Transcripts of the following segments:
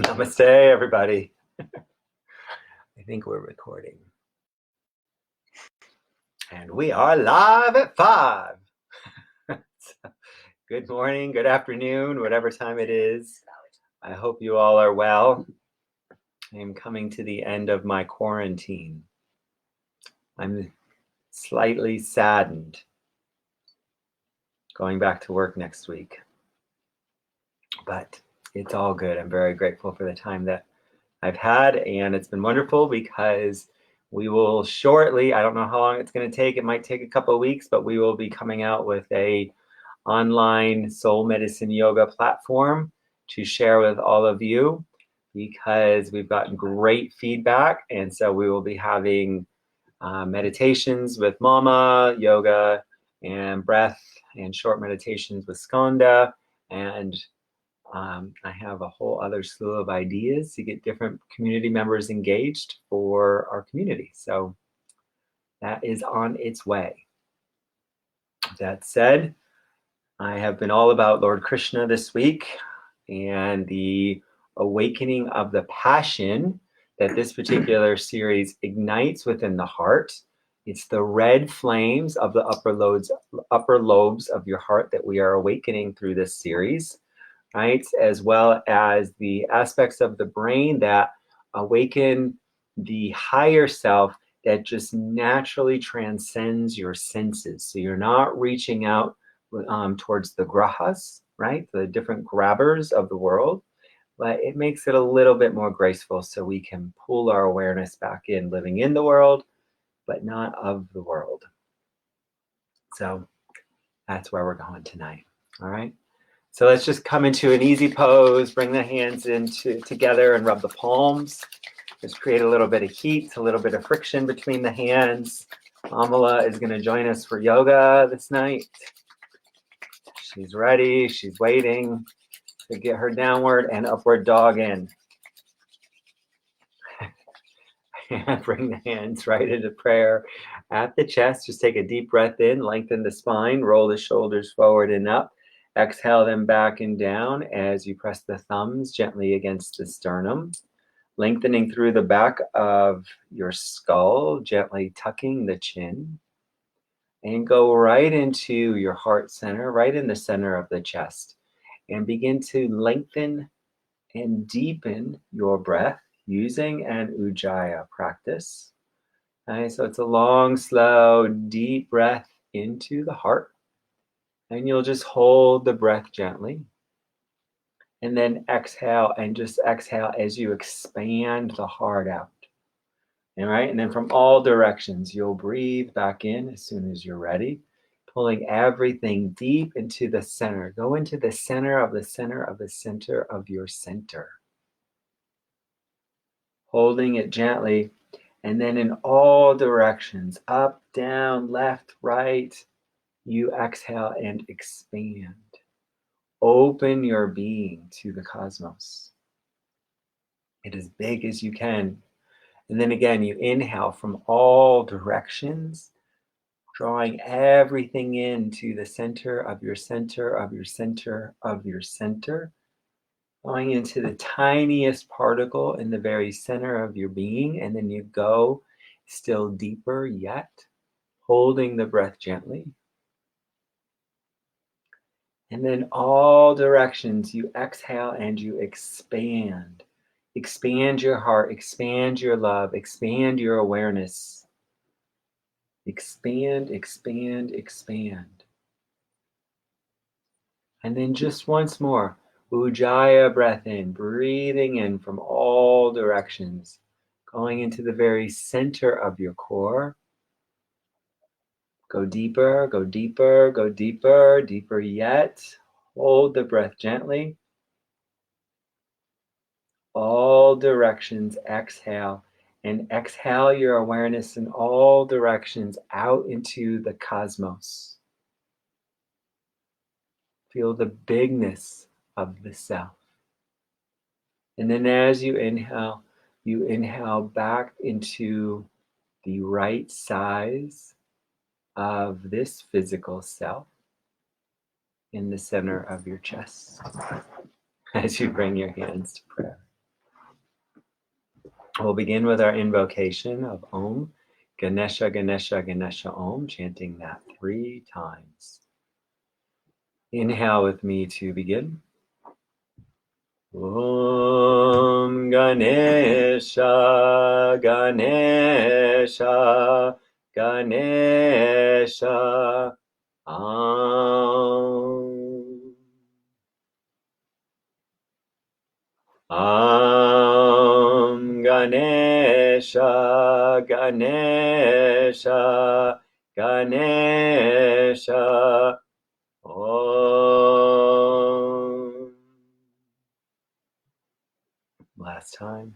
Namaste, everybody. I think we're recording. And we are live at 5. Good morning, good afternoon, whatever time it is. I hope you all are well. I am coming to the end of my quarantine. I'm slightly saddened going back to work next week. But it's all good. I'm very grateful for the time that I've had, and it's been wonderful because we will shortly, I don't know how long it's going to take, it might take a couple of weeks, but we will be coming out with a online soul medicine yoga platform to share with all of you because we've gotten great feedback. And so we will be having meditations with Mama, yoga, and breath, and short meditations with Skanda, and I have a whole other slew of ideas to get different community members engaged for our community. So that is on its way. That said, I have been all about Lord Krishna this week and the awakening of the passion that this particular series ignites within the heart. It's the red flames of the upper lobes of your heart that we are awakening through this series. Right, as well as the aspects of the brain that awaken the higher self that just naturally transcends your senses. So you're not reaching out towards the grahas, right, the different grabbers of the world, but it makes it a little bit more graceful so we can pull our awareness back in, living in the world, but not of the world. So that's where we're going tonight, all right? So let's just come into an easy pose, bring the hands together and rub the palms. Just create a little bit of heat, a little bit of friction between the hands. Amala is going to join us for yoga this night. She's ready. She's waiting to get her downward and upward dog in. And bring the hands right into prayer at the chest. Just take a deep breath in, lengthen the spine, roll the shoulders forward and up. Exhale them back and down as you press the thumbs gently against the sternum, lengthening through the back of your skull, gently tucking the chin, and go right into your heart center, right in the center of the chest, and begin to lengthen and deepen your breath using an Ujjayi practice. Right, so it's a long, slow, deep breath into the heart. And you'll just hold the breath gently. And then exhale, and just exhale as you expand the heart out. All right, and then from all directions, you'll breathe back in as soon as you're ready, pulling everything deep into the center. Go into the center of the center of the center of your center. Holding it gently, and then in all directions, up, down, left, right, you exhale and expand. Open your being to the cosmos. It as big as you can. And then again, you inhale from all directions, drawing everything into the center of your center of your center of your center, going into the tiniest particle in the very center of your being. And then you go still deeper yet, holding the breath gently. And then all directions, you exhale and you expand. Expand your heart, expand your love, expand your awareness. Expand, expand, expand. And then just once more, Ujjayi breath in, breathing in from all directions, going into the very center of your core. Go deeper, go deeper, go deeper, deeper yet. Hold the breath gently. All directions, exhale, and exhale your awareness in all directions out into the cosmos. Feel the bigness of the self. And then as you inhale back into the right size of this physical self. in the center of your chest as you bring your hands to prayer. We'll begin with our invocation of Om Ganesha Ganesha Ganesha Om, chanting that 3 times. Inhale with me to begin. Om Ganesha Ganesha Ganesha Om. Om Ganesha Ganesha Ganesha Om. Last time.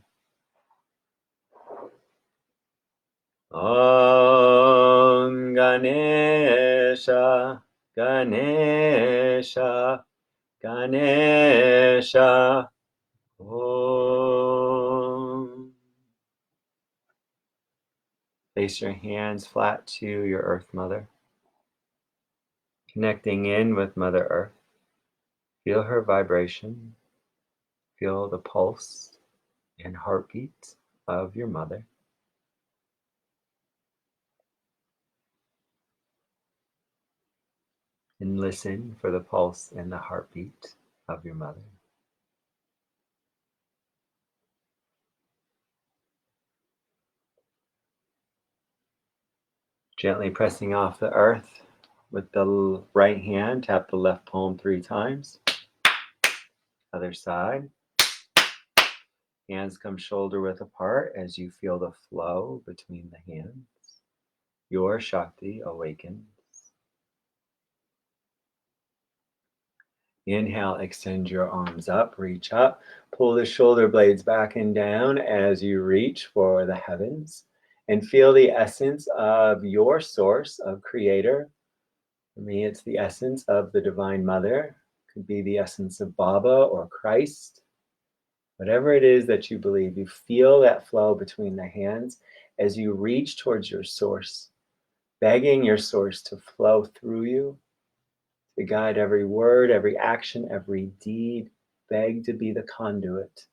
Om Ganesha Ganesha Ganesha Om. Place your hands flat to your Earth Mother, connecting in with Mother Earth. Feel her vibration. Feel the pulse and heartbeat of your mother. And listen for the pulse and the heartbeat of your mother. Gently pressing off the earth with the right hand, tap the left palm 3 times. Other side. Hands come shoulder width apart as you feel the flow between the hands. Your Shakti awakens. Inhale, extend your arms up, reach up. Pull the shoulder blades back and down as you reach for the heavens. And feel the essence of your source of creator. For me, it's the essence of the Divine Mother. Could be the essence of Baba or Christ. Whatever it is that you believe, you feel that flow between the hands as you reach towards your source, begging your source to flow through you, to guide every word, every action, every deed. Beg to be the conduit.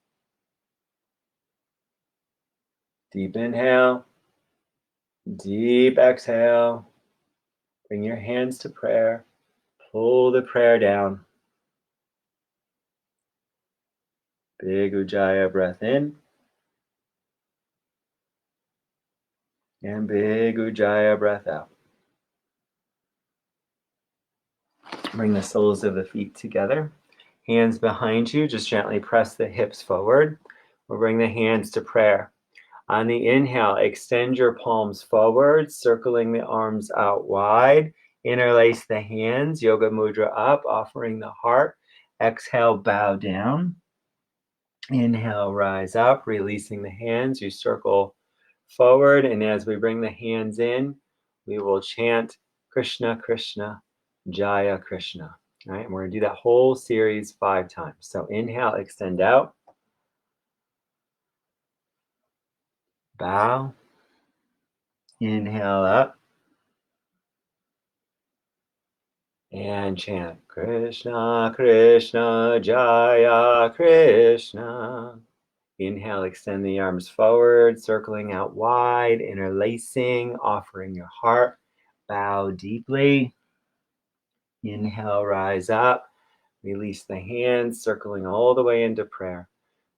Deep inhale, deep exhale. Bring your hands to prayer. Pull the prayer down. Big Ujjayi breath in. And big Ujjayi breath out. Bring the soles of the feet together. Hands behind you. Just gently press the hips forward. We'll bring the hands to prayer. On the inhale, extend your palms forward, circling the arms out wide. Interlace the hands, Yoga Mudra up, offering the heart. Exhale, bow down. Inhale, rise up, releasing the hands. You circle forward, and as we bring the hands in, we will chant Krishna, Krishna, Jaya Krishna. All right, and we're going to do that whole series 5 times. So inhale, extend out. Bow. Inhale up. And chant Krishna, Krishna, Jaya Krishna. Inhale, extend the arms forward, circling out wide, interlacing, offering your heart. Bow deeply. Inhale, rise up. Release the hands, circling all the way into prayer.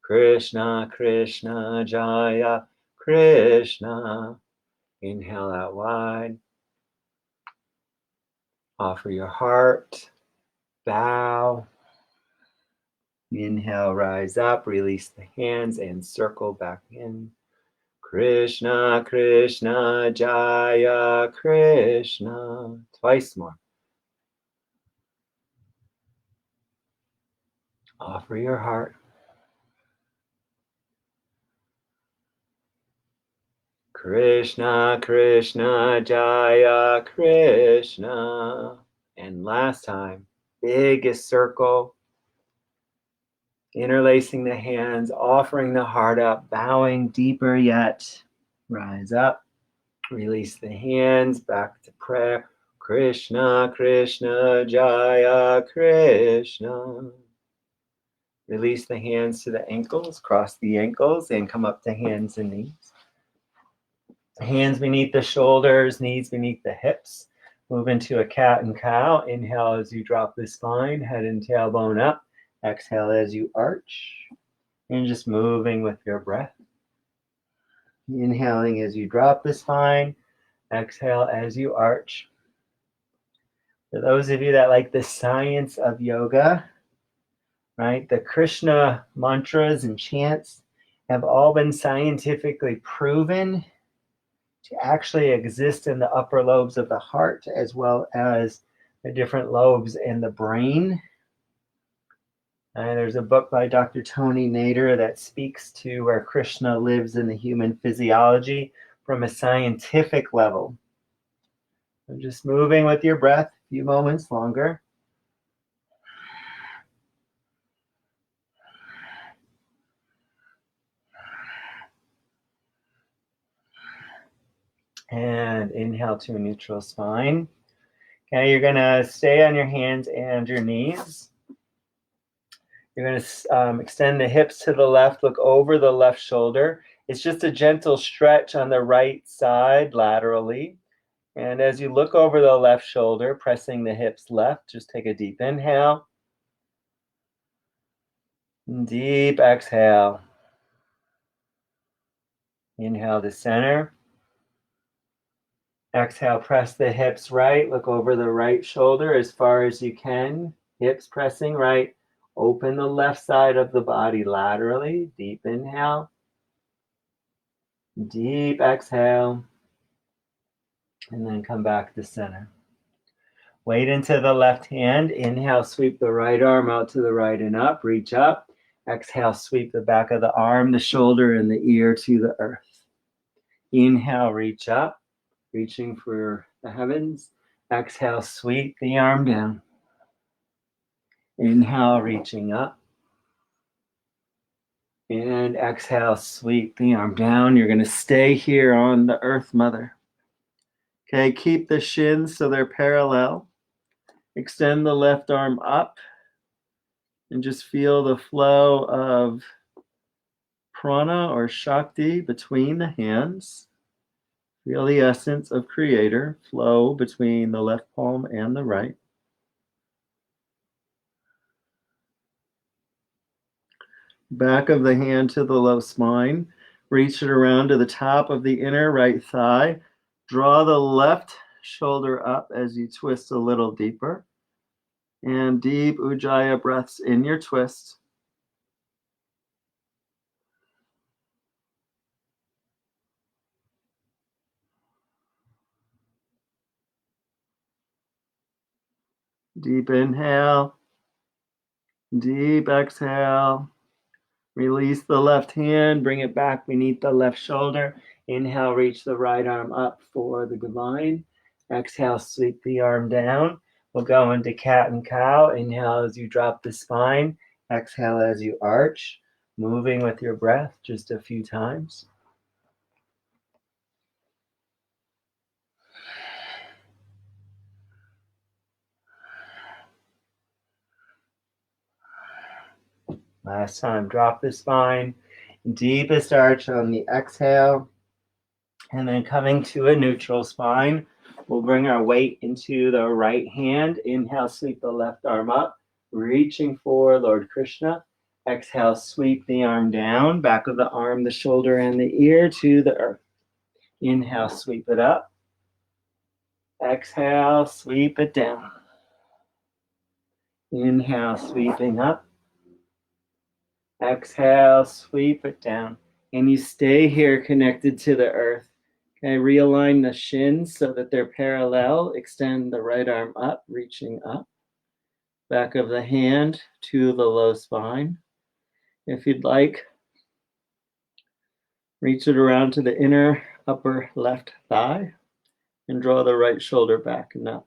Krishna, Krishna, Jaya Krishna. Inhale out wide. Offer your heart. Bow. Inhale, rise up, release the hands and circle back in. Krishna, Krishna, Jaya Krishna. Twice more. Offer your heart. Krishna, Krishna, Jaya Krishna. And last time, biggest circle. Interlacing the hands, offering the heart up, bowing deeper yet. Rise up, release the hands, back to prayer. Krishna, Krishna, Jaya Krishna. Release the hands to the ankles, cross the ankles, and come up to hands and knees. Hands beneath the shoulders, knees beneath the hips. Move into a cat and cow. Inhale as you drop the spine, head and tailbone up. Exhale as you arch. And just moving with your breath. Inhaling as you drop the spine. Exhale as you arch. For those of you that like the science of yoga, right, the Krishna mantras and chants have all been scientifically proven to actually exist in the upper lobes of the heart as well as the different lobes in the brain. And there's a book by Dr. Tony Nader that speaks to where Krishna lives in the human physiology from a scientific level. So just moving with your breath a few moments longer. And inhale to a neutral spine. Okay, you're going to stay on your hands and your knees. You're going to extend the hips to the left, look over the left shoulder. It's just a gentle stretch on the right side laterally. And as you look over the left shoulder, pressing the hips left, just take a deep inhale. Deep exhale. Inhale to center. Exhale, press the hips right. Look over the right shoulder as far as you can. Hips pressing right. Open the left side of the body laterally. Deep inhale. Deep exhale. And then come back to center. Weight into the left hand. Inhale, sweep the right arm out to the right and up. Reach up. Exhale, sweep the back of the arm, the shoulder, and the ear to the earth. Inhale, reach up. Reaching for the heavens. Exhale, sweep the arm down. Inhale, reaching up. And exhale, sweep the arm down. You're going to stay here on the earth mother. Okay, keep the shins so they're parallel. Extend the left arm up. And just feel the flow of prana or shakti between the hands. Feel the essence of creator flow between the left palm and the right. Back of the hand to the low spine. Reach it around to the top of the inner right thigh. Draw the left shoulder up as you twist a little deeper. And deep Ujjayi breaths in your twist. Deep inhale. Deep exhale. Release the left hand, bring it back beneath the left shoulder. Inhale, reach the right arm up for the divine. Exhale, sweep the arm down. We'll go into cat and cow. Inhale as you drop the spine. Exhale as you arch. Moving with your breath just a few times. Last time, drop the spine. Deepest arch on the exhale. And then coming to a neutral spine, we'll bring our weight into the right hand. Inhale, sweep the left arm up, reaching for Lord Krishna. Exhale, sweep the arm down, back of the arm, the shoulder, and the ear to the earth. Inhale, sweep it up. Exhale, sweep it down. Inhale, sweeping up. Exhale, sweep it down. And you stay here connected to the earth. Okay, realign the shins so that they're parallel. Extend the right arm up, reaching up. Back of the hand to the low spine. If you'd like, reach it around to the inner upper left thigh and draw the right shoulder back and up.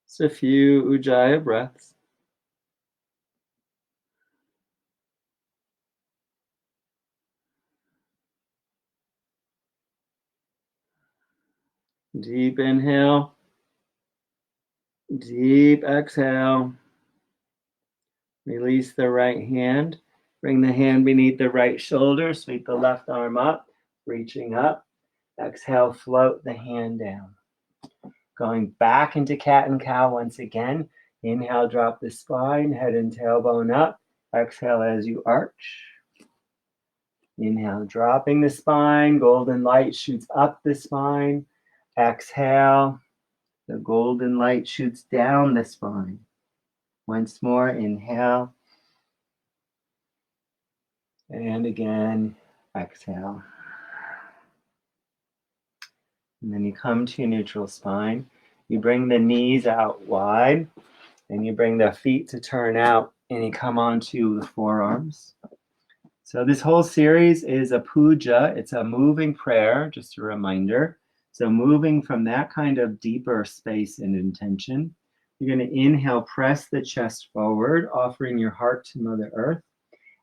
Just a few Ujjayi breaths. Deep inhale. Deep exhale. Release the right hand. Bring the hand beneath the right shoulder. Sweep the left arm up, reaching up. Exhale, float the hand down. Going back into cat and cow once again. Inhale, drop the spine, head and tailbone up. Exhale as you arch. Inhale, dropping the spine. Golden light shoots up the spine. Exhale. The golden light shoots down the spine. Once more, inhale. And again, exhale. And then you come to your neutral spine. You bring the knees out wide. And you bring the feet to turn out. And you come onto the forearms. So this whole series is a puja. It's a moving prayer, just a reminder. So moving from that kind of deeper space and intention. You're going to inhale, press the chest forward, offering your heart to Mother Earth.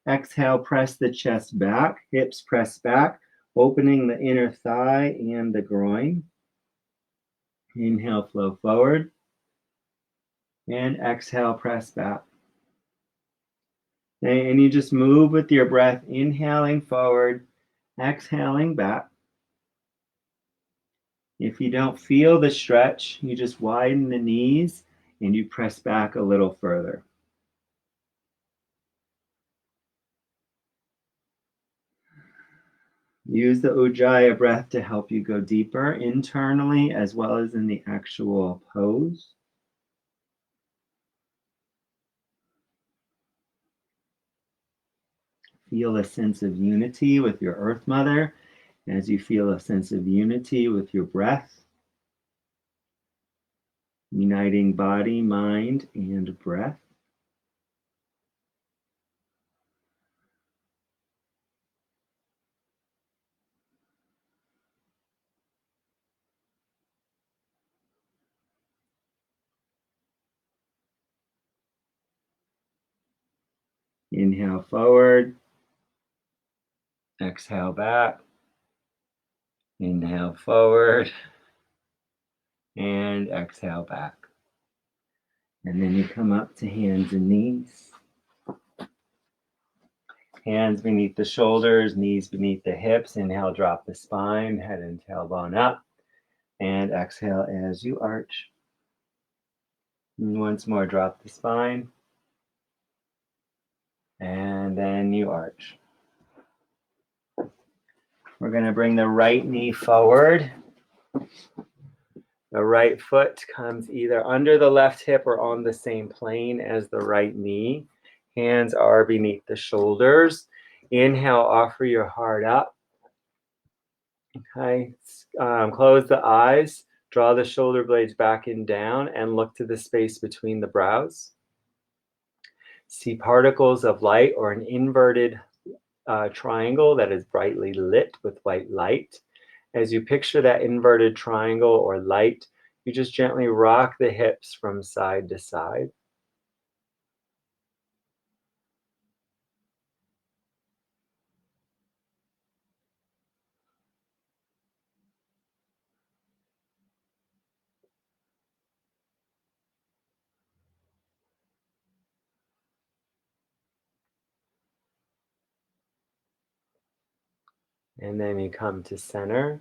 Exhale, press the chest back, hips press back, opening the inner thigh and the groin. Inhale, flow forward. And exhale, press back. And you just move with your breath, inhaling forward, exhaling back. If you don't feel the stretch, you just widen the knees and you press back a little further. Use the Ujjayi breath to help you go deeper internally as well as in the actual pose. Feel a sense of unity with your Earth Mother as you feel a sense of unity with your breath. Uniting body, mind, and breath. Inhale forward. Exhale back. Inhale forward. And exhale back. And then you come up to hands and knees. Hands beneath the shoulders, knees beneath the hips. Inhale, drop the spine, head and tailbone up. And exhale as you arch. And once more, drop the spine. And then you arch. We're going to bring the right knee forward. The right foot comes either under the left hip or on the same plane as the right knee. Hands are beneath the shoulders. Inhale, offer your heart up. Okay, close the eyes. Draw the shoulder blades back and down and look to the space between the brows. See particles of light or an inverted triangle that is brightly lit with white light. As you picture that inverted triangle or light, you just gently rock the hips from side to side. And then you come to center.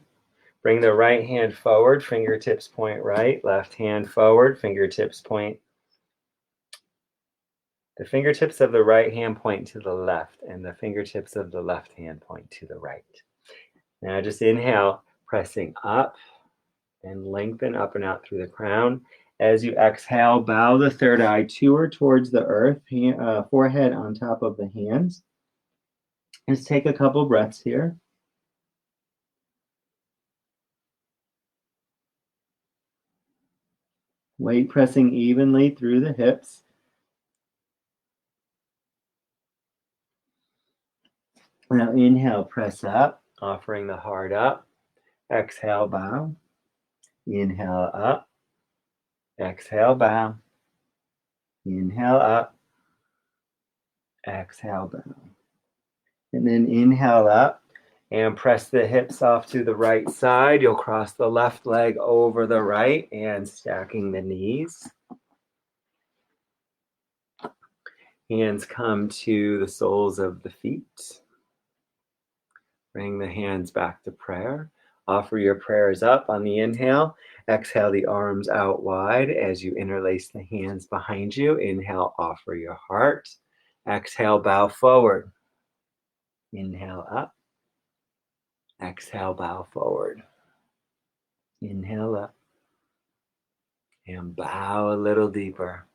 Bring the right hand forward, fingertips point right, left hand forward, fingertips point. The fingertips of the right hand point to the left, and the fingertips of the left hand point to the right. Now just inhale, pressing up and lengthen up and out through the crown. As you exhale, bow the third eye towards the earth, forehead on top of the hands. Just take a couple breaths here. Weight pressing evenly through the hips. Now inhale, press up, offering the heart up. Exhale, bow. Inhale up. Exhale, bow. Inhale up. Exhale, bow. And then inhale up and press the hips off to the right side. You'll cross the left leg over the right and stacking the knees. Hands come to the soles of the feet. Bring the hands back to prayer. Offer your prayers up on the inhale. Exhale the arms out wide as you interlace the hands behind you. Inhale, offer your heart. Exhale, bow forward. Inhale up. Exhale, bow forward. Inhale up. And bow a little deeper.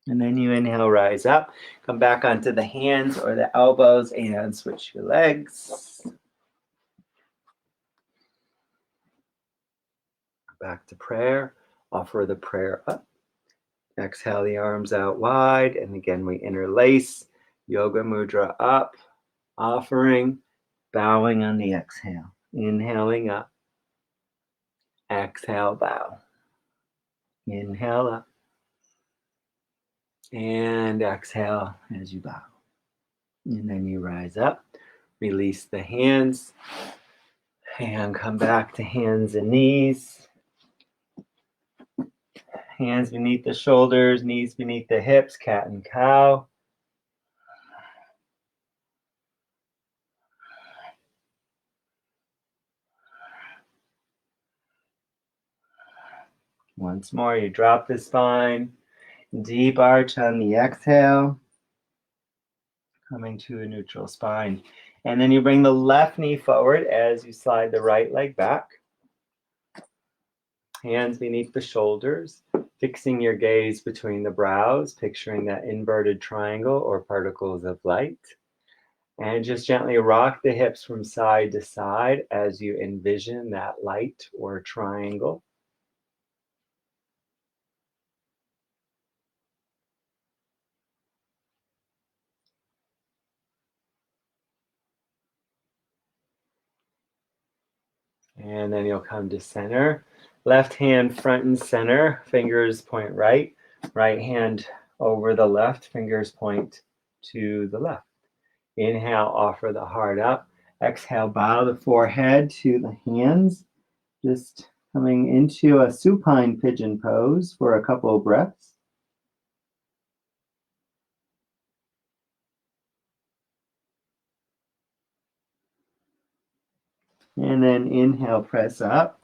And then you inhale, rise up. Come back onto the hands or the elbows and switch your legs. Back to prayer. Offer the prayer up. Exhale the arms out wide. And again, we interlace. Yoga mudra up. Offering. Bowing on the exhale. Inhaling up. Exhale, bow. Inhale up. And exhale as you bow. And then you rise up. Release the hands. And come back to hands and knees. Hands beneath the shoulders, knees beneath the hips, cat and cow. Once more, you drop the spine. Deep arch on the exhale. Coming to a neutral spine. And then you bring the left knee forward as you slide the right leg back. Hands beneath the shoulders. Fixing your gaze between the brows, picturing that inverted triangle or particles of light. And just gently rock the hips from side to side as you envision that light or triangle. And then you'll come to center. Left hand front and center, fingers point right. Right hand over the left, fingers point to the left. Inhale, offer the heart up. Exhale, bow the forehead to the hands. Just coming into a supine pigeon pose for a couple of breaths. And then inhale, press up,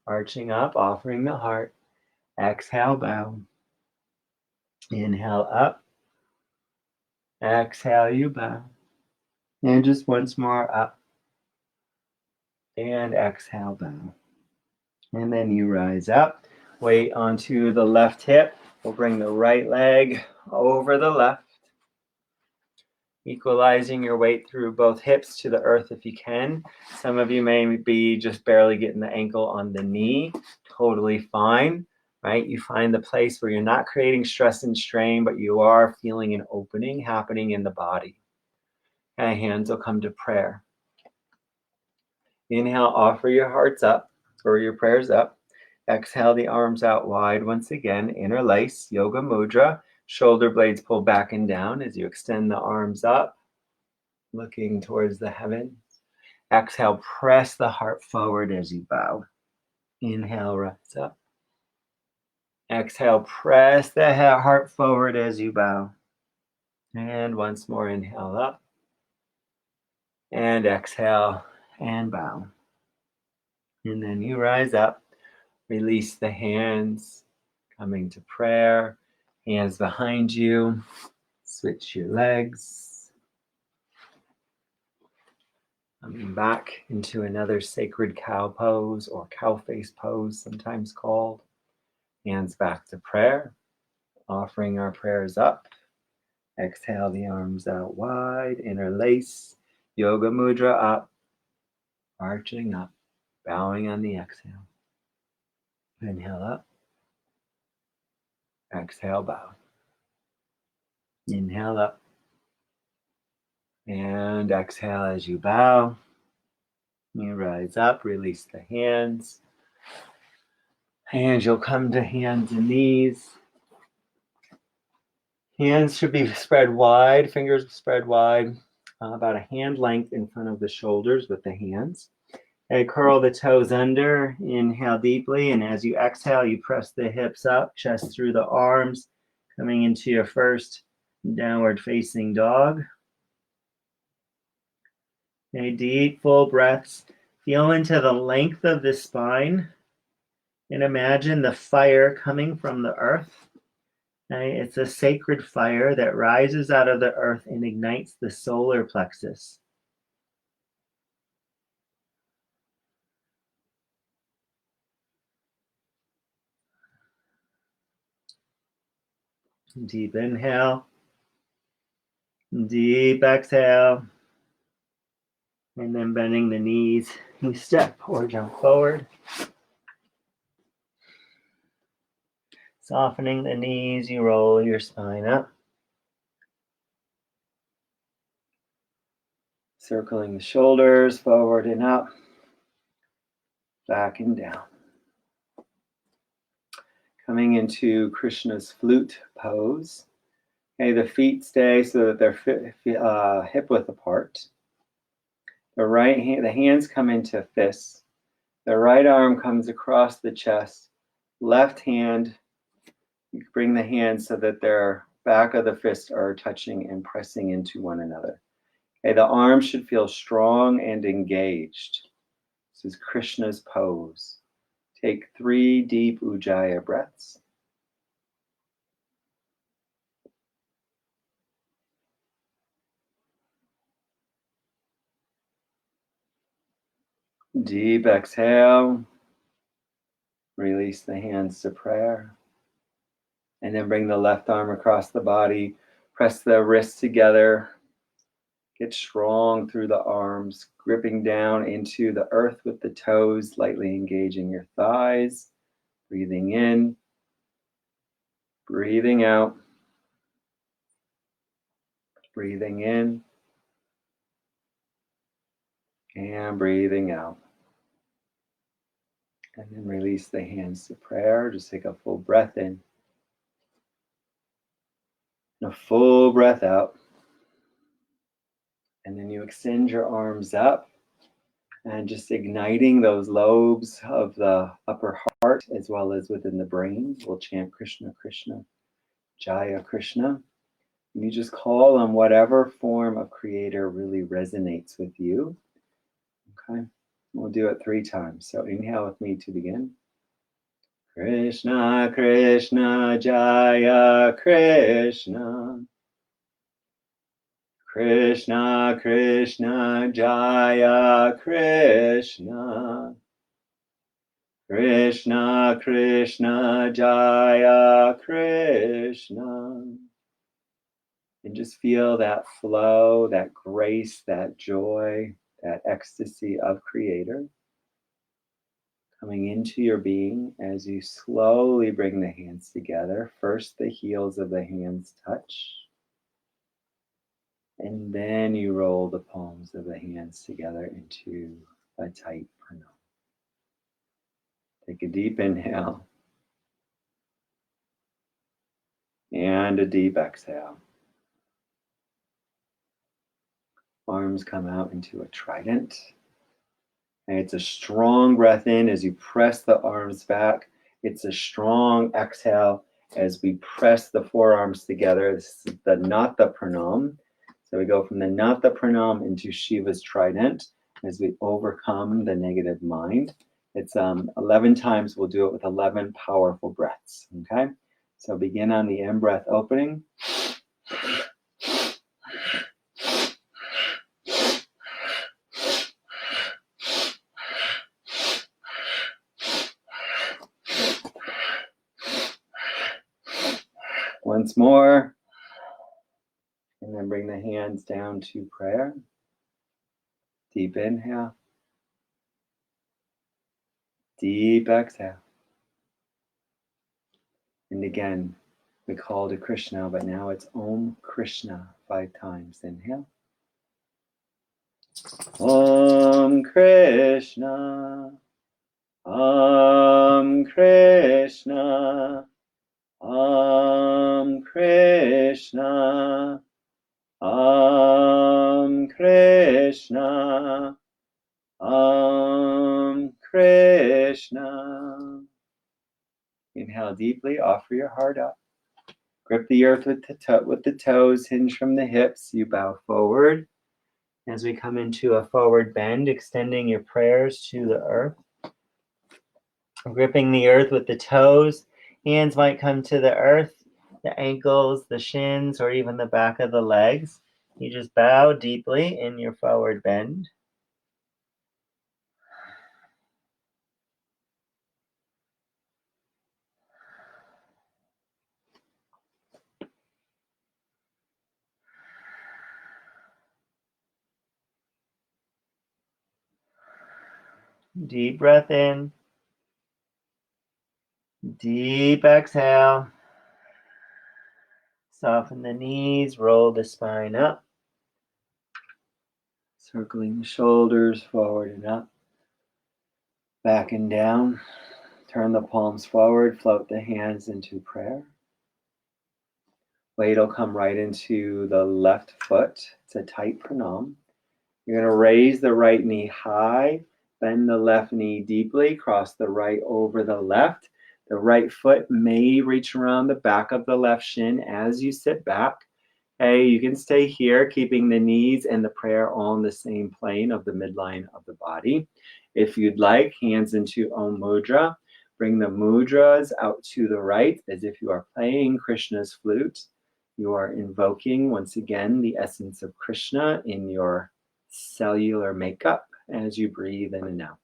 arching up, offering the heart. Exhale, bow. Inhale up. Exhale, you bow. And just once more up. And exhale, bow. And then you rise up. Weight onto the left hip. We'll bring the right leg over the left. Equalizing your weight through both hips to the earth if you can. Some of you may be just barely getting the ankle on the knee. Totally fine, right? You find the place where you're not creating stress and strain, but you are feeling an opening happening in the body. And hands will come to prayer. Inhale, offer your hearts up or your prayers up. Exhale the arms out wide once again. Interlace, yoga mudra. Shoulder blades pull back and down as you extend the arms up, looking towards the heavens. Exhale, press the heart forward as you bow. Inhale, rise up. Exhale, press the heart forward as you bow. And once more, inhale up. And exhale and bow. And then you rise up. Release the hands, coming to prayer. Hands behind you. Switch your legs. Coming back into another sacred cow pose or cow face pose, sometimes called. Hands back to prayer. Offering our prayers up. Exhale the arms out wide. Interlace. Yoga mudra up. Arching up. Bowing on the exhale. Inhale up. Exhale, bow. Inhale up. And exhale as you bow. You rise up, release the hands. Hands, you'll come to hands and knees. Hands should be spread wide, fingers spread wide, about a hand length in front of the shoulders with the hands. And curl the toes under, inhale deeply, and as you exhale, you press the hips up, chest through the arms, coming into your first Downward facing dog. Okay, deep, full breaths. Feel into the length of the spine and imagine the fire coming from the earth. Okay, it's a sacred fire that rises out of the earth and ignites the solar plexus. Deep inhale. Deep exhale. And then bending the knees, you step or jump forward. Softening the knees, you roll your spine up. Circling the shoulders, forward and up. Back and down. Coming into Krishna's flute pose. Okay, the feet stay so that they're hip width apart. The hands come into fists. The right arm comes across the chest. Left hand, you bring the hands so that their back of the fists are touching and pressing into one another. Okay, the arms should feel strong and engaged. This is Krishna's pose. Take 3 deep Ujjayi breaths. Deep exhale. Release the hands to prayer. And then bring the left arm across the body. Press the wrists together. Get strong through the arms, gripping down into the earth with the toes, lightly engaging your thighs. Breathing in. Breathing out. Breathing in. And breathing out. And then release the hands to prayer. Just take a full breath in. And a full breath out. And then you extend your arms up and just igniting those lobes of the upper heart as well as within the brain. We'll chant Krishna, Krishna, Jaya Krishna. And you just call on whatever form of creator really resonates with you. Okay, we'll do it 3 times. So inhale with me to begin. Krishna, Krishna, Jaya Krishna. Krishna, Krishna, Jaya Krishna. Krishna, Krishna, Jaya Krishna. And just feel that flow, that grace, that joy, that ecstasy of Creator coming into your being as you slowly bring the hands together. First, the heels of the hands touch. And then you roll the palms of the hands together into a tight pranam. Take a deep inhale. And a deep exhale. Arms come out into a trident. And it's a strong breath in as you press the arms back. It's a strong exhale as we press the forearms together. This is the Natha Pranam. So we go from the Natha Pranam into Shiva's trident as we overcome the negative mind. It's 11 times. We'll do it with 11 powerful breaths. Okay? So begin on the in-breath opening. Once more. And then bring the hands down to prayer. Deep inhale. Deep exhale. And again, we call to Krishna, but now it's Om Krishna 5 times. Inhale. Om Krishna. Om Krishna. Om Krishna. Om Krishna. Om Krishna. Inhale deeply, offer your heart up. Grip the earth with the toes, hinge from the hips. You bow forward. As we come into a forward bend, extending your prayers to the earth. Gripping the earth with the toes. Hands might come to the earth, the ankles, the shins, or even the back of the legs. You just bow deeply in your forward bend. Deep breath in. Deep exhale. Soften the knees, roll the spine up. Circling the shoulders forward and up. Back and down. Turn the palms forward, float the hands into prayer. Weight will come right into the left foot. It's a tight pranam. You're going to raise the right knee high, bend the left knee deeply, cross the right over the left. The right foot may reach around the back of the left shin as you sit back. Hey, you can stay here, keeping the knees and the prayer all on the same plane of the midline of the body. If you'd like, hands into Om Mudra. Bring the mudras out to the right as if you are playing Krishna's flute. You are invoking, once again, the essence of Krishna in your cellular makeup as you breathe in and out.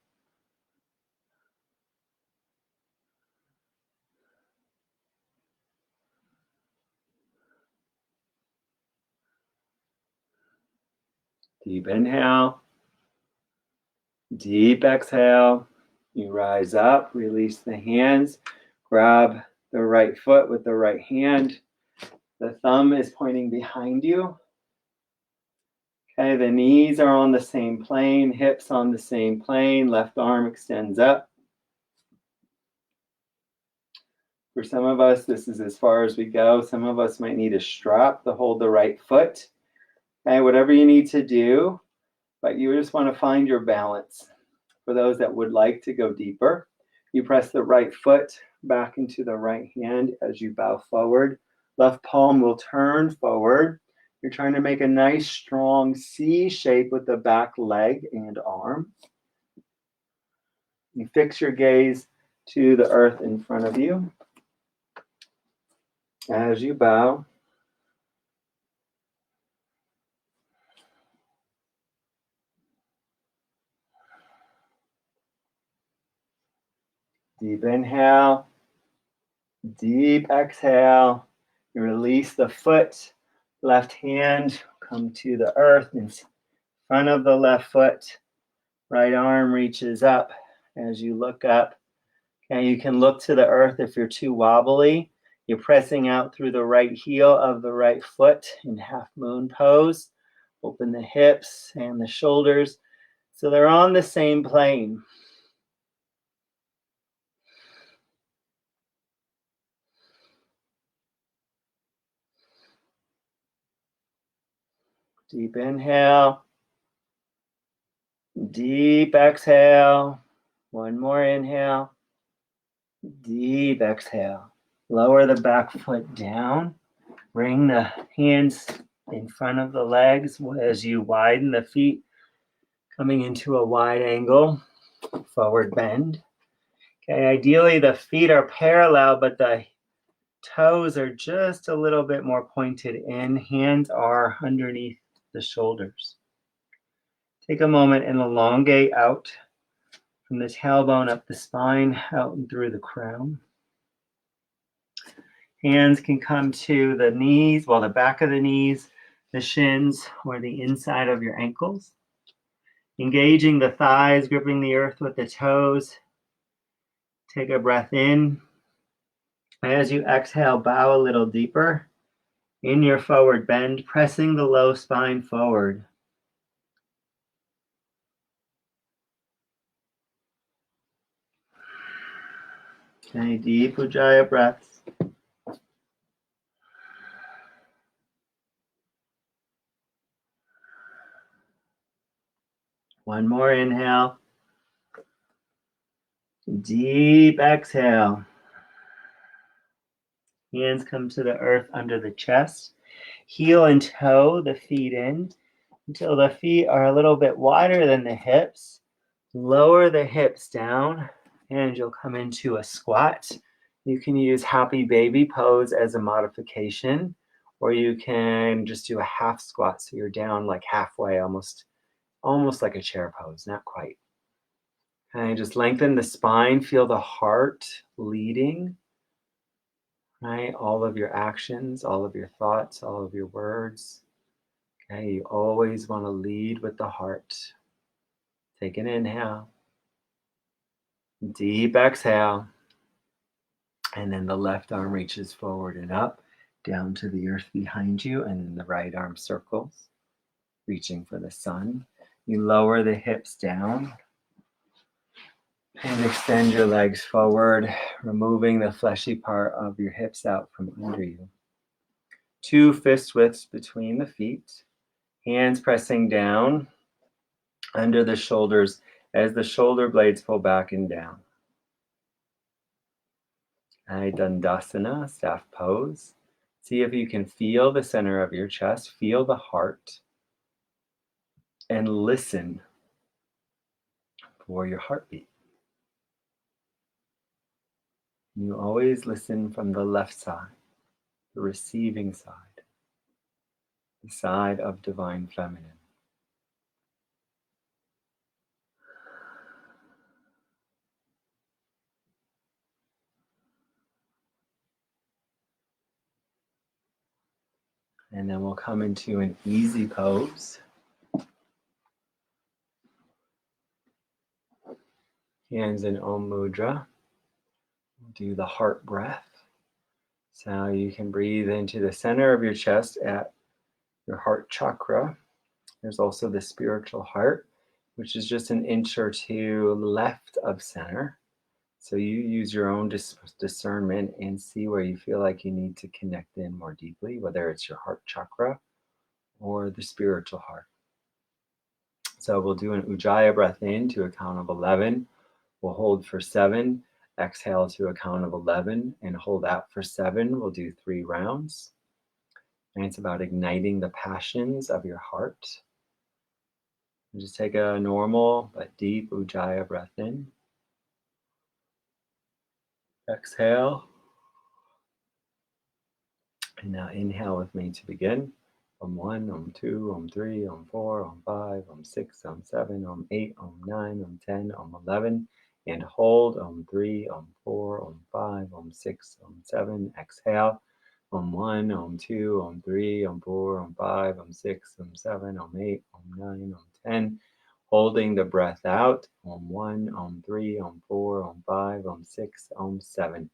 Deep inhale. Deep exhale. You rise up, release the hands, grab the right foot with the right hand. The thumb is pointing behind you. Okay, the knees are on the same plane, hips on the same plane, left arm extends up. For some of us, this is as far as we go. Some of us might need a strap to hold the right foot. Okay, whatever you need to do, but you just want to find your balance. For those that would like to go deeper, you press the right foot back into the right hand as you bow forward. Left palm will turn forward. You're trying to make a nice, strong C shape with the back leg and arm. You fix your gaze to the earth in front of you. As you bow, deep inhale, deep exhale. You release the foot, left hand, come to the earth in front of the left foot. Right arm reaches up as you look up. And you can look to the earth if you're too wobbly. You're pressing out through the right heel of the right foot in half moon pose. Open the hips and the shoulders so they're on the same plane. Deep inhale. Deep exhale. One more inhale. Deep exhale. Lower the back foot down. Bring the hands in front of the legs as you widen the feet, coming into a wide angle, forward bend. Okay, ideally the feet are parallel, but the toes are just a little bit more pointed in. Hands are underneath the shoulders. Take a moment and elongate out from the tailbone up the spine, out and through the crown. Hands can come to the knees, the back of the knees, the shins, or the inside of your ankles. Engaging the thighs, gripping the earth with the toes. Take a breath in. As you exhale, bow a little deeper in your forward bend, pressing the low spine forward. Okay, deep Ujjayi breaths. One more inhale. Deep exhale. Hands come to the earth under the chest. Heel and toe the feet in until the feet are a little bit wider than the hips. Lower the hips down and you'll come into a squat. You can use happy baby pose as a modification, or you can just do a half squat so you're down like halfway, almost like a chair pose, not quite. Okay, just lengthen the spine, feel the heart leading, right? All of your actions, all of your thoughts, all of your words. Okay, you always want to lead with the heart. Take an inhale, deep exhale, and then the left arm reaches forward and up, down to the earth behind you, and then the right arm circles, reaching for the sun. You lower the hips down and extend your legs forward, removing the fleshy part of your hips out from under you. 2 fist widths between the feet, hands pressing down under the shoulders as the shoulder blades pull back and down. Dandasana, staff pose. See if you can feel the center of your chest, feel the heart, and listen for your heartbeat. You always listen from the left side, the receiving side, the side of divine feminine. And then we'll come into an easy pose. Hands in Om Mudra. Do the heart breath. So you can breathe into the center of your chest at your heart chakra. There's also the spiritual heart, which is just an inch or two left of center. So you use your own discernment and see where you feel like you need to connect in more deeply, whether it's your heart chakra or the spiritual heart. So we'll do an Ujjayi breath in to a count of 11. We'll hold for 7, exhale to a count of 11, and hold out for 7. We'll do 3 rounds. And it's about igniting the passions of your heart. And just take a normal but deep Ujjayi breath in. Exhale. And now inhale with me to begin. Om 1, Om 2, Om 3, Om 4, Om 5, Om 6, Om 7, Om 8, Om 9, Om 10, Om 11. And hold. Om 3, Om 4, Om 5, Om 6, Om 7. Exhale. Om 1, Om 2, Om 3, Om 4, Om 5, Om 6, Om 7, Om 8, Om 9, Om 10. Holding the breath out. Om 1, Om 3, Om 4, Om 5, Om 6, Om 7.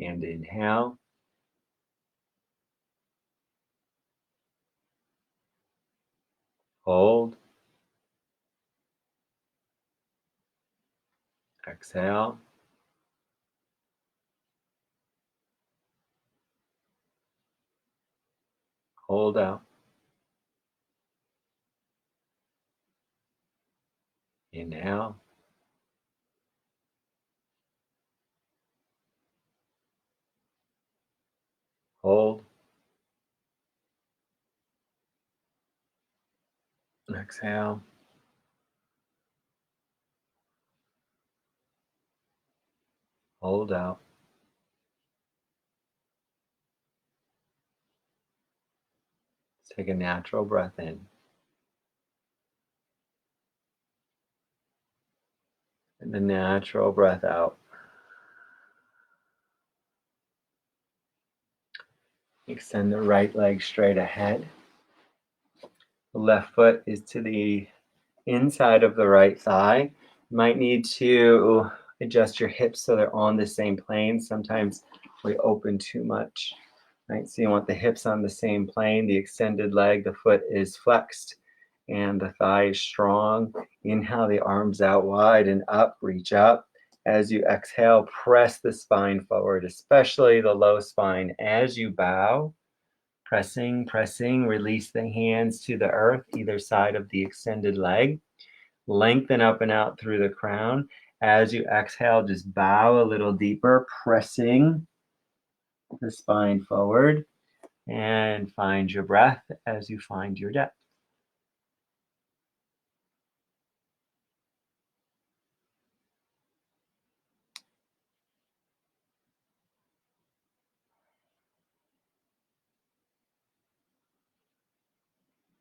And inhale. Hold. Exhale. Hold out. Inhale. Hold. Exhale. Hold out. Take a natural breath in. And the natural breath out. Extend the right leg straight ahead. The left foot is to the inside of the right thigh. You might need to adjust your hips so they're on the same plane. Sometimes we open too much, right? So you want the hips on the same plane, the extended leg, the foot is flexed, and the thigh is strong. Inhale the arms out wide and up, reach up. As you exhale, press the spine forward, especially the low spine. As you bow, pressing, release the hands to the earth, either side of the extended leg. Lengthen up and out through the crown. As you exhale, just bow a little deeper, pressing the spine forward, and find your breath as you find your depth.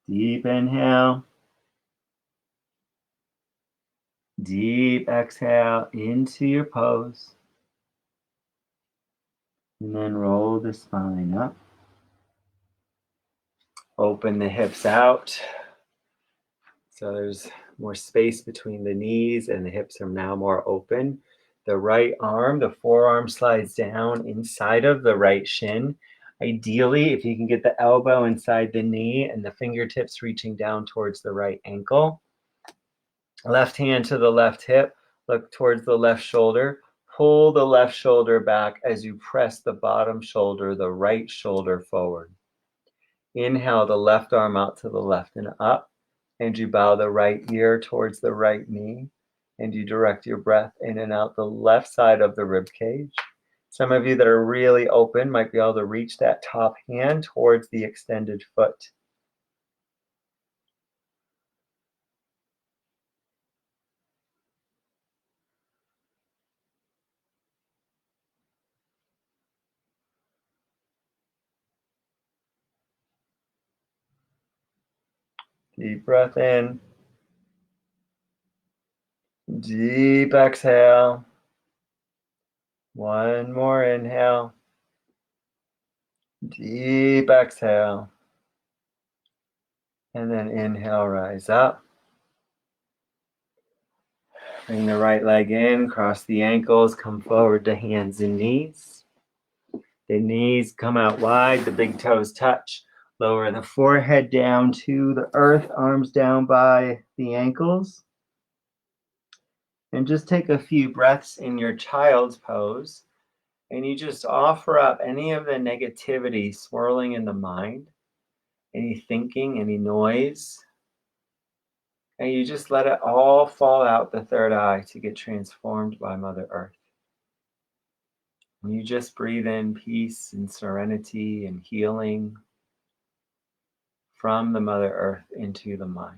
Deep inhale. Deep exhale into your pose. And then roll the spine up. Open the hips out. So there's more space between the knees and the hips are now more open. The right arm, the forearm slides down inside of the right shin. Ideally, if you can get the elbow inside the knee and the fingertips reaching down towards the right ankle. Left hand to the left hip, look towards the left shoulder. Pull the left shoulder back as you press the bottom shoulder, the right shoulder forward. Inhale the left arm out to the left and up. And you bow the right ear towards the right knee. And you direct your breath in and out the left side of the rib cage. Some of you that are really open might be able to reach that top hand towards the extended foot. Deep breath in. Deep exhale. One more inhale. Deep exhale. And then inhale, rise up. Bring the right leg in, cross the ankles, come forward to hands and knees. The knees come out wide, the big toes touch. Lower the forehead down to the earth, arms down by the ankles. And just take a few breaths in your child's pose. And you just offer up any of the negativity swirling in the mind, any thinking, any noise. And you just let it all fall out the third eye to get transformed by Mother Earth. And you just breathe in peace and serenity and healing from the Mother Earth into the mind.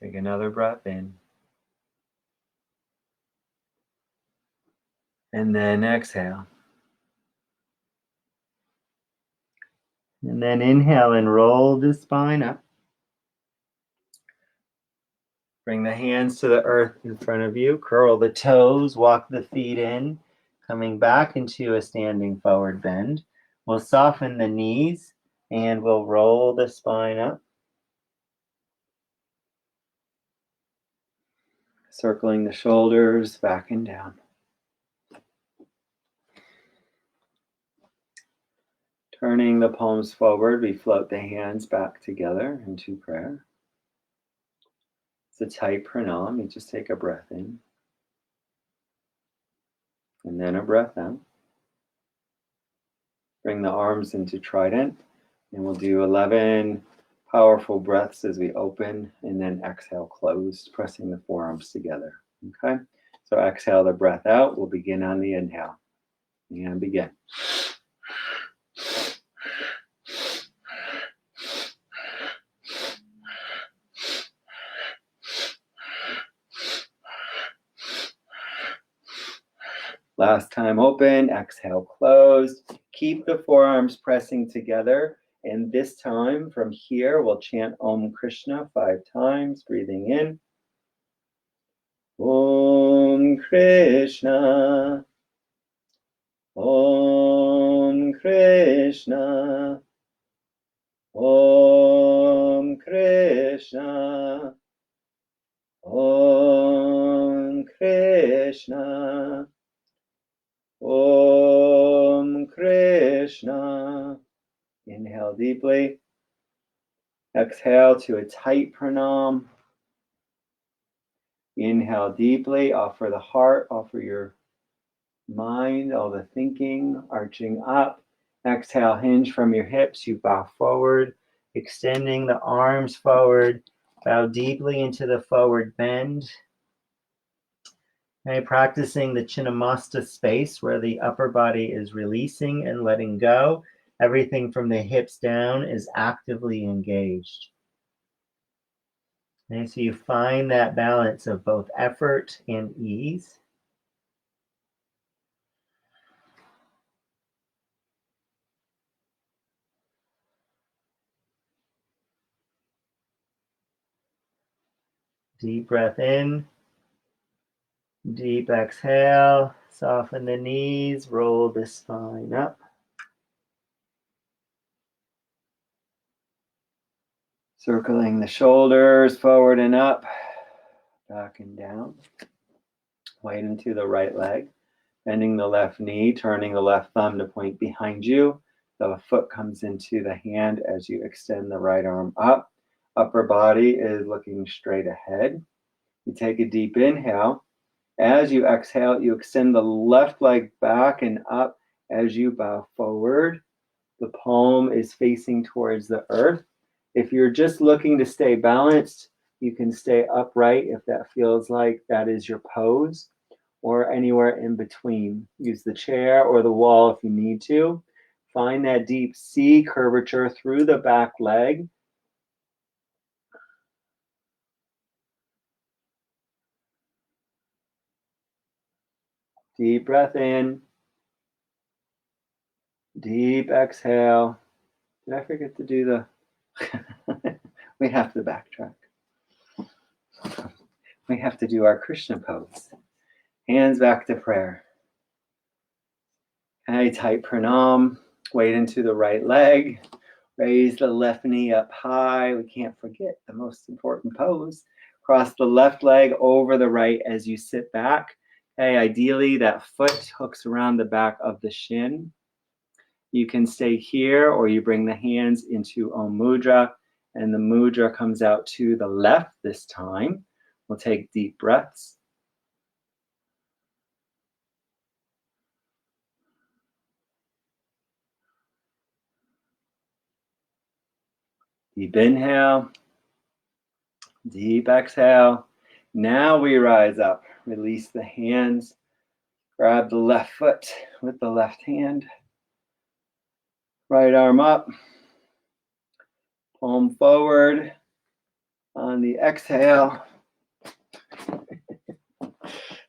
Take another breath in. And then exhale. And then inhale and roll the spine up. Bring the hands to the earth in front of you. Curl the toes, walk the feet in, coming back into a standing forward bend. We'll soften the knees and we'll roll the spine up. Circling the shoulders back and down. Turning the palms forward, we float the hands back together into prayer. It's a tight pranam. You just take a breath in. And then a breath out. Bring the arms into trident. And we'll do 11 powerful breaths as we open. And then exhale, closed, pressing the forearms together. Okay? So exhale the breath out. We'll begin on the inhale. And begin. Last time open, exhale, closed. Keep the forearms pressing together. And this time from here, we'll chant Om Krishna 5 times, breathing in. Om Krishna. Om Krishna. Om Krishna. Om Krishna. Om Krishna. Inhale deeply. Exhale to a tight pranam. Inhale deeply. Offer the heart. Offer your mind, all the thinking, arching up. Exhale, hinge from your hips. You bow forward, extending the arms forward. Bow deeply into the forward bend. Okay, practicing the Chinnamasta space where the upper body is releasing and letting go. Everything from the hips down is actively engaged. And so you find that balance of both effort and ease. Deep breath in. Deep exhale. Soften the knees. Roll the spine up. Circling the shoulders forward and up. Back and down. Weight into the right leg. Bending the left knee, turning the left thumb to point behind you. The foot comes into the hand as you extend the right arm up. Upper body is looking straight ahead. You take a deep inhale. As you exhale, you extend the left leg back and up as you bow forward. The palm is facing towards the earth. If you're just looking to stay balanced, you can stay upright if that feels like that is your pose, or anywhere in between. Use the chair or the wall if you need to. Find that deep C curvature through the back leg. Deep breath in. Deep exhale. Did I forget to do the... We have to backtrack. We have to do our Krishna pose. Hands back to prayer. Okay, tight pranam. Weight into the right leg. Raise the left knee up high. We can't forget the most important pose. Cross the left leg over the right as you sit back. Okay, ideally that foot hooks around the back of the shin. You can stay here or you bring the hands into Om Mudra and the mudra comes out to the left this time. We'll take deep breaths. Deep inhale. Deep exhale. Now we rise up. Release the hands. Grab the left foot with the left hand. Right arm up. Palm forward. On the exhale.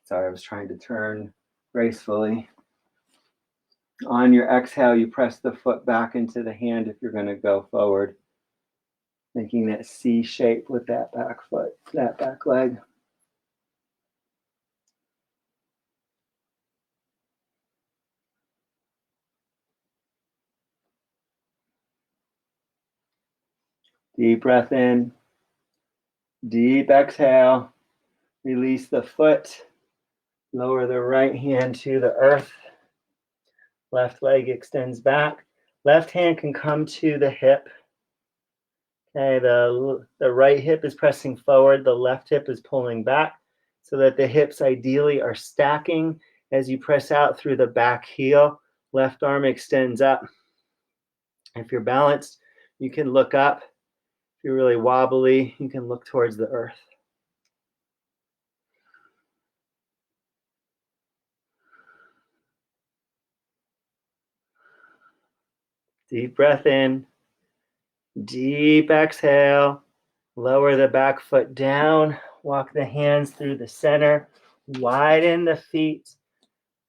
Sorry, I was trying to turn gracefully. On your exhale, you press the foot back into the hand if you're going to go forward. Making that C shape with that back foot, that back leg. Deep breath in. Deep exhale. Release the foot. Lower the right hand to the earth. Left leg extends back. Left hand can come to the hip. Okay, the right hip is pressing forward. The left hip is pulling back so that the hips ideally are stacking as you press out through the back heel. Left arm extends up. If you're balanced, you can look up. If you're really wobbly, you can look towards the earth. Deep breath in. Deep exhale. Lower the back foot down. Walk the hands through the center. Widen the feet.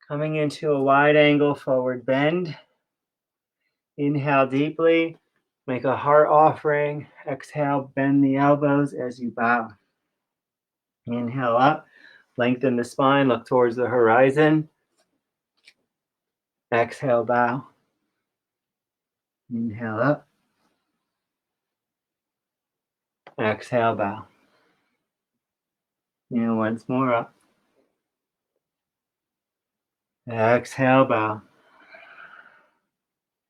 Coming into a wide angle forward bend. Inhale deeply. Make a heart offering. Exhale, bend the elbows as you bow. Inhale up. Lengthen the spine. Look towards the horizon. Exhale, bow. Inhale up. Exhale, bow. And once more up. Exhale, bow.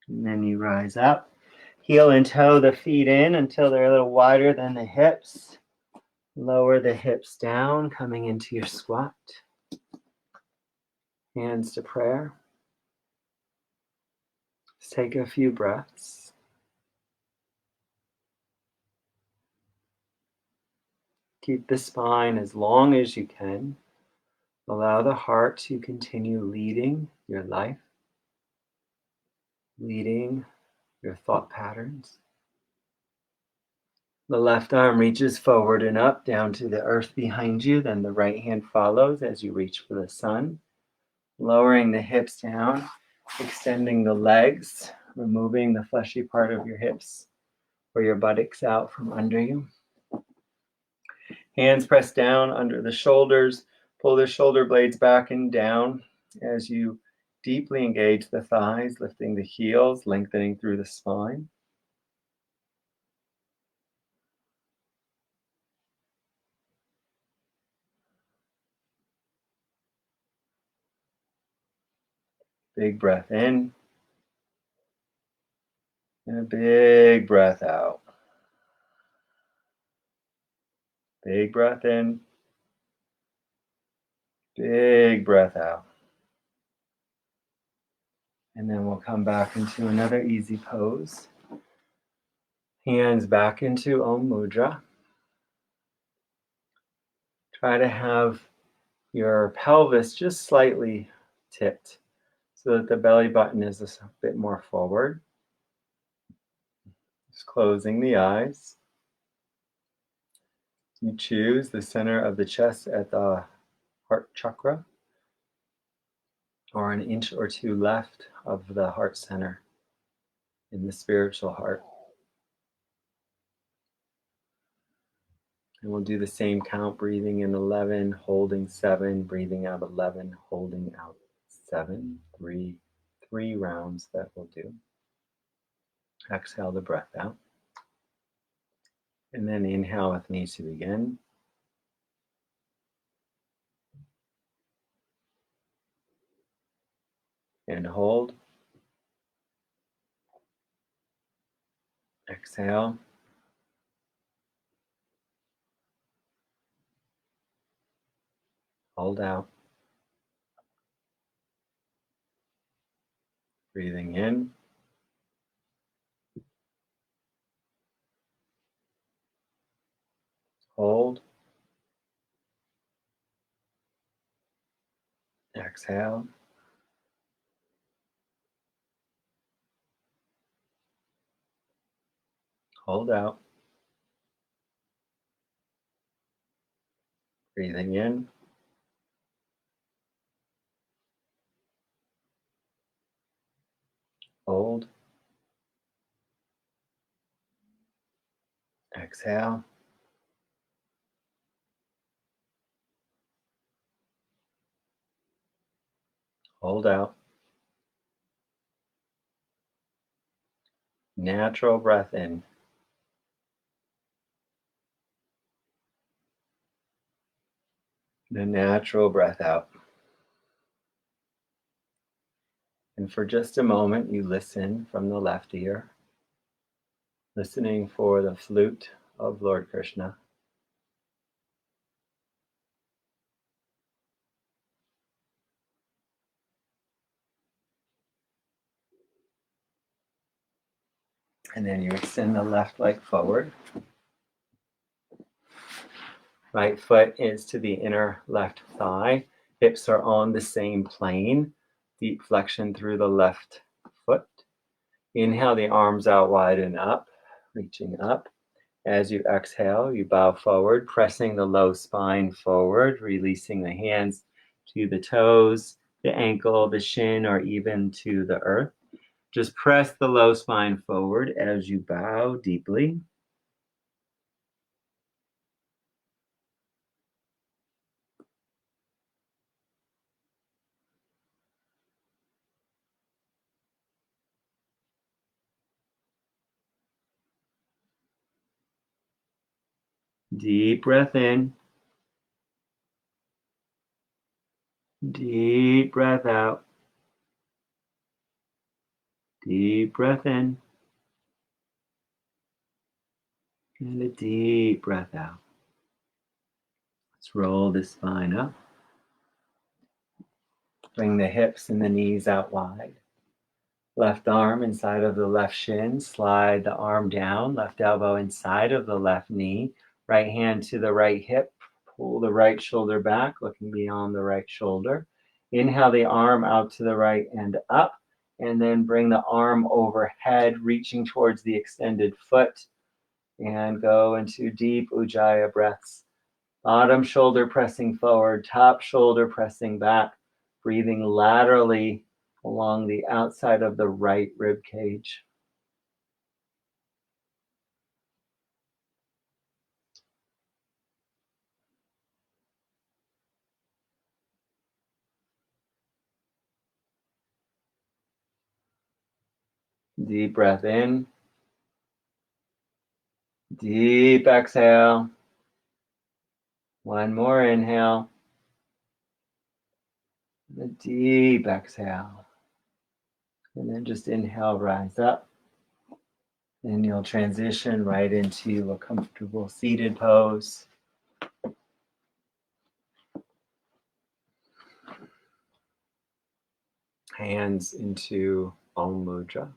And then you rise up. Heel and toe the feet in until they're a little wider than the hips. Lower the hips down, coming into your squat. Hands to prayer. Just take a few breaths. Keep the spine as long as you can. Allow the heart to continue leading your life, leading your thought patterns. The left arm reaches forward and up down to the earth behind you. Then the right hand follows as you reach for the sun. Lowering the hips down, extending the legs, removing the fleshy part of your hips or your buttocks out from under you. Hands press down under the shoulders. Pull the shoulder blades back and down as you deeply engage the thighs, lifting the heels, lengthening through the spine. Big breath in and a big breath out. Big breath in, big breath out. And then we'll come back into another easy pose. Hands back into Om Mudra. Try to have your pelvis just slightly tipped so that the belly button is a bit more forward. Just closing the eyes. You choose the center of the chest at the heart chakra, or an inch or two left of the heart center in the spiritual heart. And we'll do the same count, breathing in 11, holding 7, breathing out 11, holding out 7, 3 rounds that we'll do. Exhale the breath out. And then inhale with me to begin. And hold. Exhale. Hold out. Breathing in. Hold. Exhale. Hold out. Breathing in. Hold. Exhale. Hold out. Natural breath in. The natural breath out. And for just a moment, you listen from the left ear, listening for the flute of Lord Krishna. And then you extend the left leg forward. Right foot is to the inner left thigh. Hips are on the same plane. Deep flexion through the left foot. Inhale the arms out wide and up, reaching up. As you exhale, you bow forward, pressing the low spine forward, releasing the hands to the toes, the ankle, the shin, or even to the earth. Just press the low spine forward as you bow deeply. Deep breath in. Deep breath out. Deep breath in. And a deep breath out. Let's roll the spine up. Bring the hips and the knees out wide. Left arm inside of the left shin. Slide the arm down. Left elbow inside of the left knee. Right hand to the right hip. pull the right shoulder back, looking beyond the right shoulder. Inhale the arm out to the right and up, and then bring the arm overhead, reaching towards the extended foot, and go into deep Ujjayi breaths. Bottom shoulder pressing forward, top shoulder pressing back, breathing laterally along the outside of the right rib cage. Deep breath in. Deep exhale. One more inhale. And a deep exhale. And then just inhale, rise up. And you'll transition right into a comfortable seated pose. Hands into Om Mudra.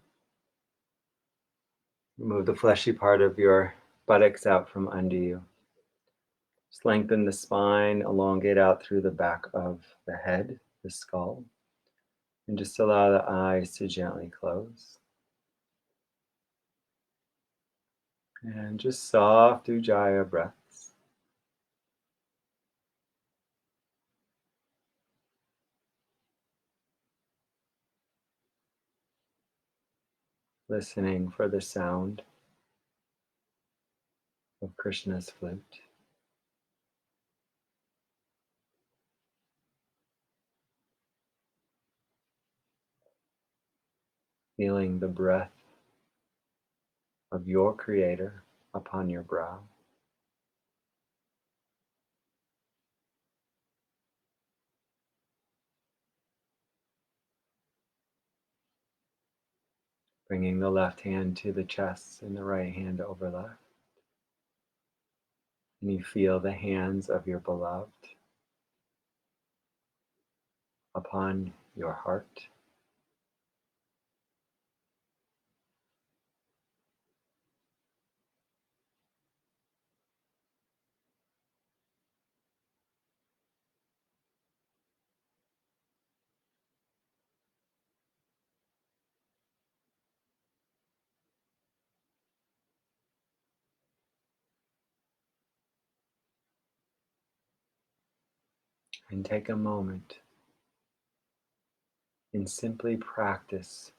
Move the fleshy part of your buttocks out from under you. Just lengthen the spine, elongate out through the back of the head, the skull. And just allow the eyes to gently close. And just soft Ujjayi breaths. Listening for the sound of Krishna's flute. Feeling the breath of your Creator upon your brow. Bringing the left hand to the chest and the right hand over left. And you feel the hands of your beloved upon your heart. And take a moment and simply practice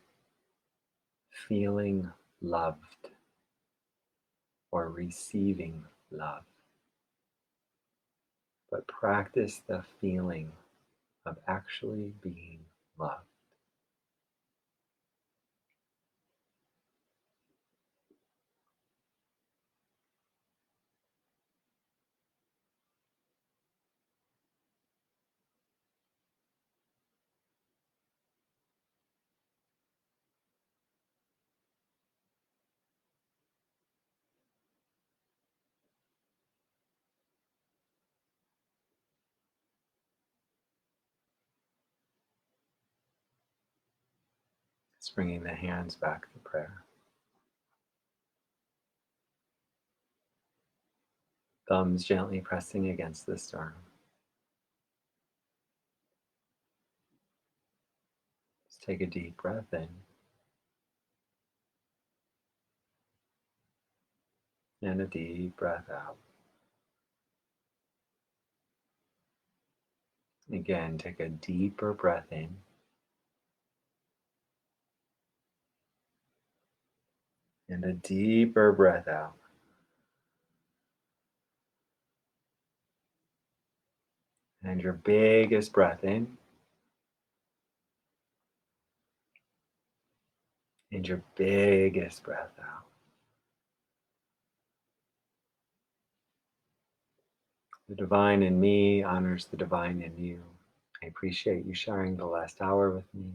feeling loved or receiving love. But practice the feeling of actually being loved. Just bringing the hands back to prayer. Thumbs gently pressing against the sternum. Just take a deep breath in. And a deep breath out. Again, take a deeper breath in. And a deeper breath out. And your biggest breath in. And your biggest breath out. The divine in me honors the divine in you. I appreciate you sharing the last hour with me.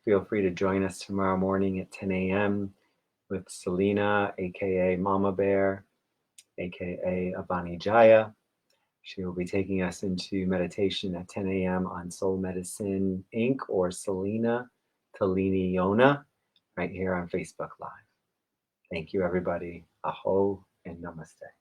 Feel free to join us tomorrow morning at 10 a.m. with Selena, aka Mama Bear, aka Avani Jaya. She will be taking us into meditation at 10 a.m. on Soul Medicine Inc. or Selena Talini Yona right here on Facebook Live. Thank you, everybody. Aho and namaste.